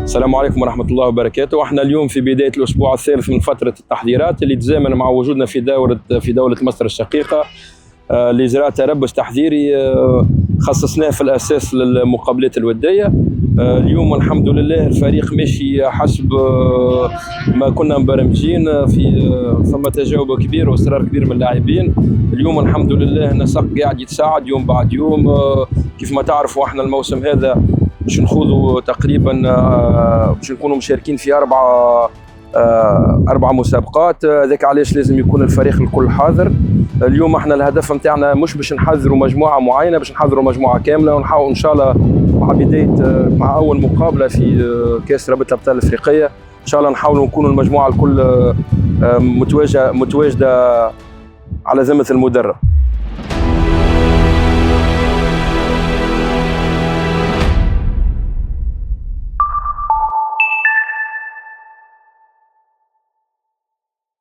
السلام عليكم ورحمة الله وبركاته. احنا اليوم في بداية الأسبوع الثالث من فترة التحضيرات اللي تزامن مع وجودنا في دولة مصر الشقيقة لإجراء تربص تحذيري خصصناه في الأساس للمقابلات الودية. اليوم الحمد لله الفريق ماشي حسب ما كنا مبرمجين. فما تجاوب كبير واصرار كبير من اللاعبين. اليوم الحمد لله النسق قاعد يتساعد يوم بعد يوم. كيف ما تعرفوا احنا الموسم هذا باش نخوضوا تقريبا باش نكونوا مشاركين في أربع مسابقات. ذاك علاش لازم يكون الفريق الكل حاضر. اليوم احنا الهدف نتاعنا مش باش نحذروا مجموعه معينه، باش نحذروا مجموعه كامله ونحاول ان شاء الله مع اول مقابله في كاس رابطه الابطال الافريقيه ان شاء الله نحاولوا نكونوا المجموعه الكل متواجده على ذمه المدرب.